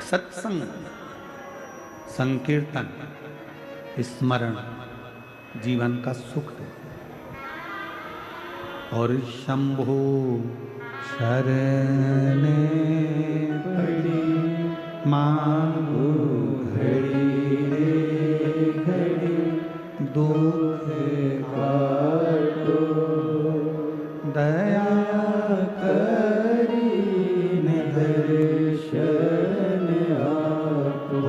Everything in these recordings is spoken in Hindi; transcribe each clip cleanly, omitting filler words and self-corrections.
सत्संग, संकीर्तन, स्मरण जीवन का सुख दे। और शंभु शरण पड़ी मांगो घड़ी रे घड़ी, दुख काटो दया करी दर्शन आपो।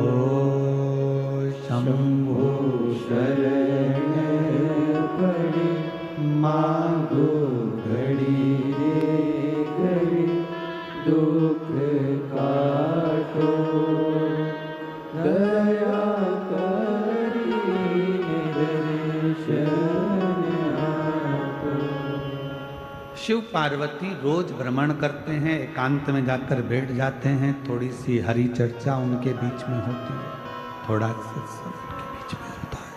शंभु शरण पड़ी मांगो घड़ी रे घड़ी, दुख काटो दया करी दर्शन आपो। शिव पार्वती रोज भ्रमण करते हैं, एकांत में जाकर बैठ जाते हैं, थोड़ी सी हरि चर्चा उनके बीच में होती है, थोड़ा सत्संग उनके बीच में होता है,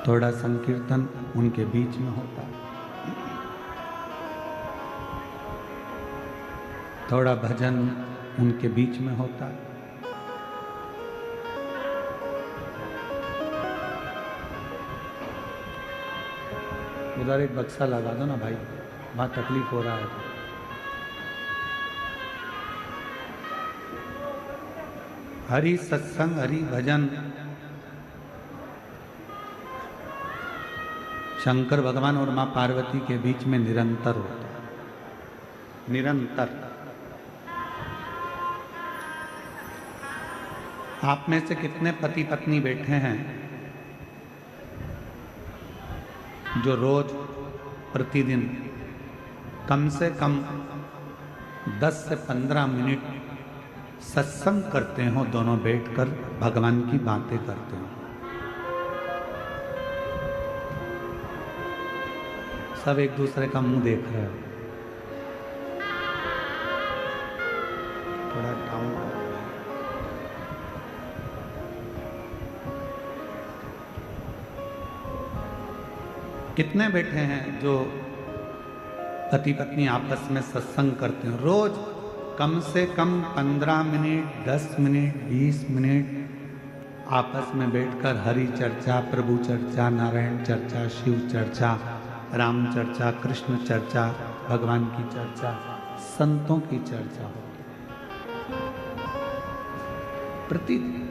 थोड़ा संकीर्तन उनके बीच में होता है, थोड़ा भजन उनके बीच में होता है। उधर एक बक्सा लगा दो ना भाई, वहां तकलीफ हो रहा है तो। हरि सत्संग, हरि भजन शंकर भगवान और मां पार्वती के बीच में निरंतर होता है, निरंतर। आप में से कितने पति पत्नी बैठे हैं जो रोज प्रतिदिन कम से कम 10 से 15 मिनट सत्संग करते हो, दोनों बैठकर भगवान की बातें करते हो? सब एक दूसरे का मुंह देख रहे हो। थोड़ा डाउन। कितने बैठे हैं जो पति पत्नी आपस में सत्संग करते हैं? रोज कम से कम 15 मिनट, 10 मिनट, 20 मिनट आपस में बैठकर हरि चर्चा, प्रभु चर्चा, नारायण चर्चा, शिव चर्चा, राम चर्चा, कृष्ण चर्चा, भगवान की चर्चा, संतों की चर्चा होती है प्रतिदिन।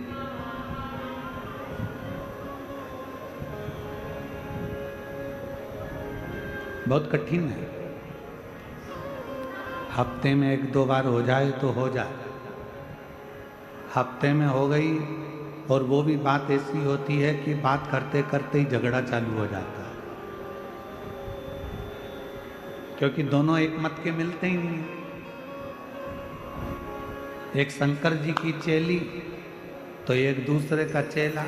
बहुत कठिन है। हफ्ते में 1-2 बार हो जाए तो हो जाए, हफ्ते में हो गई और वो भी बात ऐसी होती है कि बात करते करते ही झगड़ा चालू हो जाता है, क्योंकि दोनों एक मत के मिलते ही नहीं। एक शंकर जी की चेली तो एक दूसरे का चेला।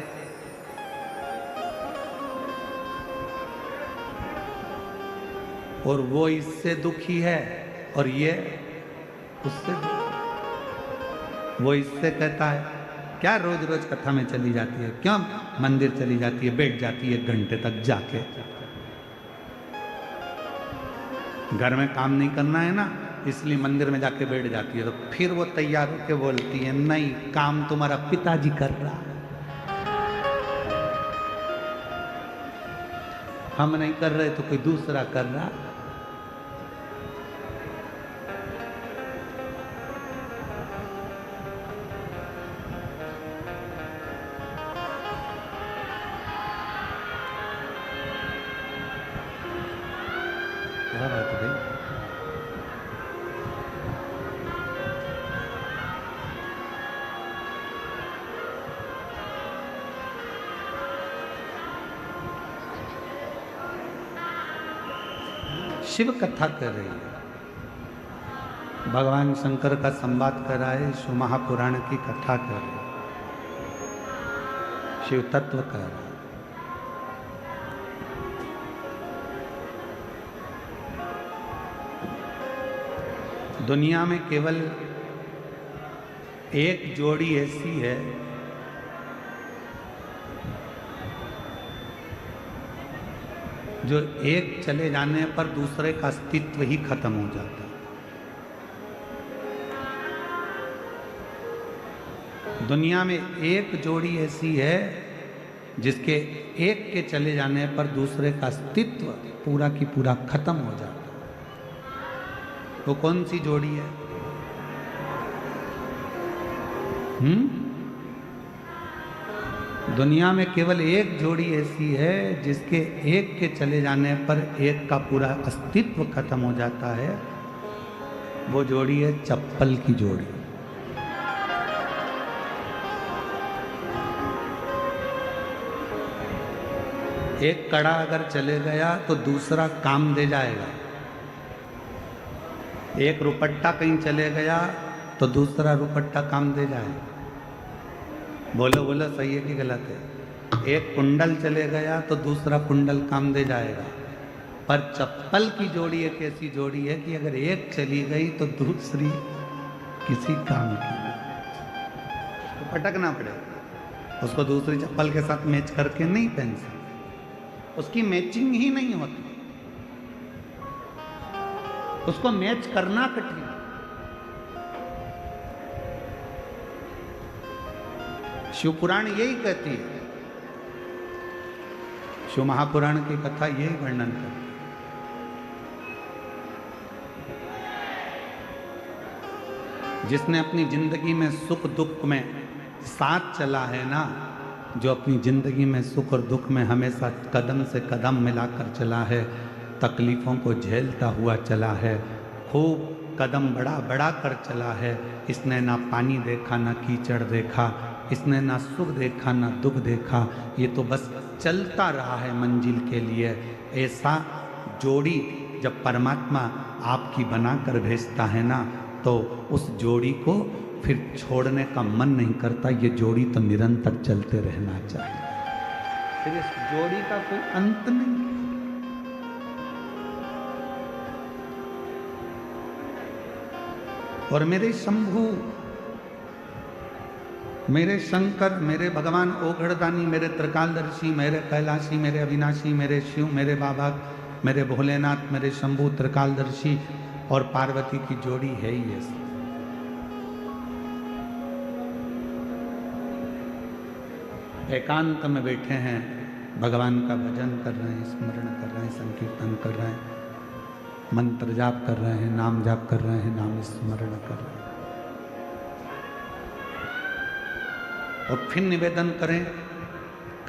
और वो इससे दुखी है और ये उससे दुखी। वो इससे कहता है क्या रोज रोज कथा में चली जाती है, क्यों मंदिर चली जाती है, बैठ जाती है 1 घंटे तक जाके, घर में काम नहीं करना है ना, इसलिए मंदिर में जाके बैठ जाती है। तो फिर वो तैयार होके बोलती है नहीं, काम तुम्हारा पिताजी कर रहा है, हम नहीं कर रहे तो कोई दूसरा कर रहा। क्या बात है भाई? शिव कथा कर रही है, भगवान शंकर का संवाद कर रहा है, शिव महापुराण की कथा कर रही है, शिव तत्व कर रहा है। दुनिया में केवल एक जोड़ी ऐसी है जो एक चले जाने पर दूसरे का अस्तित्व ही खत्म हो जाता है। दुनिया में एक जोड़ी ऐसी है जिसके एक के चले जाने पर दूसरे का अस्तित्व पूरा की पूरा खत्म हो जाता है। वो कौन सी जोड़ी है? दुनिया में केवल एक जोड़ी ऐसी है जिसके एक के चले जाने पर एक का पूरा अस्तित्व खत्म हो जाता है। वो जोड़ी है चप्पल की जोड़ी। एक कड़ा अगर चले गया तो दूसरा काम दे जाएगा। एक रुपट्टा कहीं चले गया तो दूसरा रुपट्टा काम दे जाएगा। बोलो बोलो, सही है कि गलत है? एक कुंडल चले गया तो दूसरा कुंडल काम दे जाएगा। पर चप्पल की जोड़ी एक ऐसी जोड़ी है कि अगर एक चली गई तो दूसरी किसी काम की तो पटकना पड़ेगा। उसको दूसरी चप्पल के साथ मैच करके नहीं पहन सकते, उसकी मैचिंग ही नहीं होती, उसको मैच करना कठिन। शिव पुराण यही कहती है, शिव महापुराण की कथा यही वर्णन करती है। जिसने अपनी जिंदगी में सुख दुख में साथ चला है ना, जो अपनी जिंदगी में सुख और दुख में हमेशा कदम से कदम मिलाकर चला है, तकलीफों को झेलता हुआ चला है, खूब कदम बढ़ा बढ़ा कर चला है, इसने ना पानी देखा ना कीचड़ देखा, इसने ना सुख देखा ना दुख देखा, ये तो बस चलता रहा है मंजिल के लिए। ऐसा जोड़ी जब परमात्मा आपकी बनाकर भेजता है ना, तो उस जोड़ी को फिर छोड़ने का मन नहीं करता। ये जोड़ी तो निरंतर चलते रहना चाहिए, फिर इस जोड़ी का कोई अंत नहीं। और मेरे शंभू, मेरे शंकर, मेरे भगवान ओघड़दानी, मेरे त्रिकालदर्शी, मेरे कैलाशी, मेरे अविनाशी, मेरे शिव, मेरे बाबा, मेरे भोलेनाथ, मेरे शंभू त्रिकालदर्शी और पार्वती की जोड़ी है ही ऐसी। एकांत में बैठे हैं, भगवान का भजन कर रहे हैं, स्मरण कर रहे हैं, संकीर्तन कर रहे हैं, मंत्र जाप कर रहे हैं, नाम जाप कर रहे हैं, नाम स्मरण कर रहे हैं। और फिर निवेदन करें,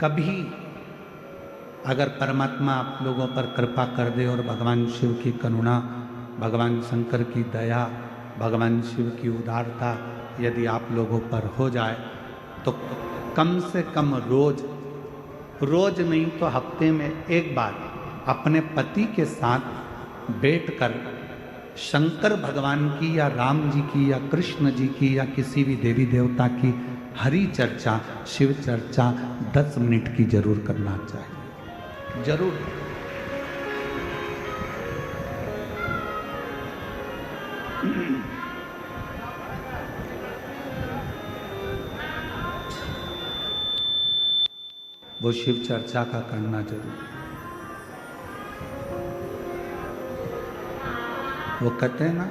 कभी अगर परमात्मा आप लोगों पर कृपा कर दे और भगवान शिव की करुणा, भगवान शंकर की दया, भगवान शिव की उदारता यदि आप लोगों पर हो जाए, तो कम से कम रोज नहीं तो हफ्ते में एक बार अपने पति के साथ बैठकर शंकर भगवान की या राम जी की या कृष्ण जी की या किसी भी देवी देवता की हरि चर्चा, शिव चर्चा 10 मिनट की जरूर करना चाहिए, जरूर। वो शिव चर्चा का करना जरूर। वो कहते हैं ना,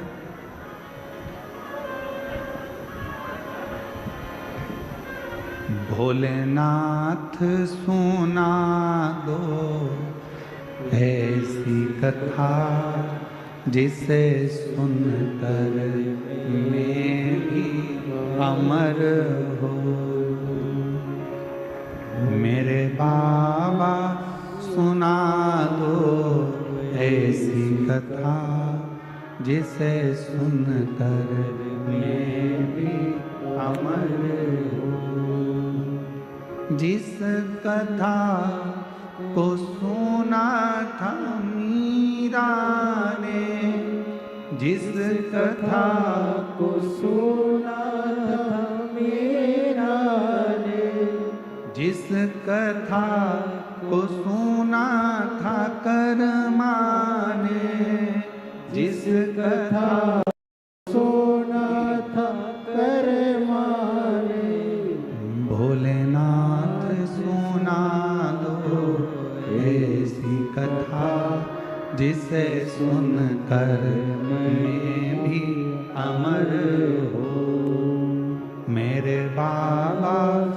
भोलेनाथ सुना दो ऐसी कथा जिसे सुनकर मैं भी अमर हो। मेरे बाबा सुना दो ऐसी कथा जिसे सुनकर मैं भी अमर हो। जिस कथा को सुना था मीरा ने, जिस कथा को सुना था मीरा ने, जिस कथा को सुना था कर्मा ने, जिस कथा सुना था कर्मा ने, भोलेनाथ सुना दो ऐसी कथा जिसे सुनकर मैं भी अमर हो। मेरे बाबा।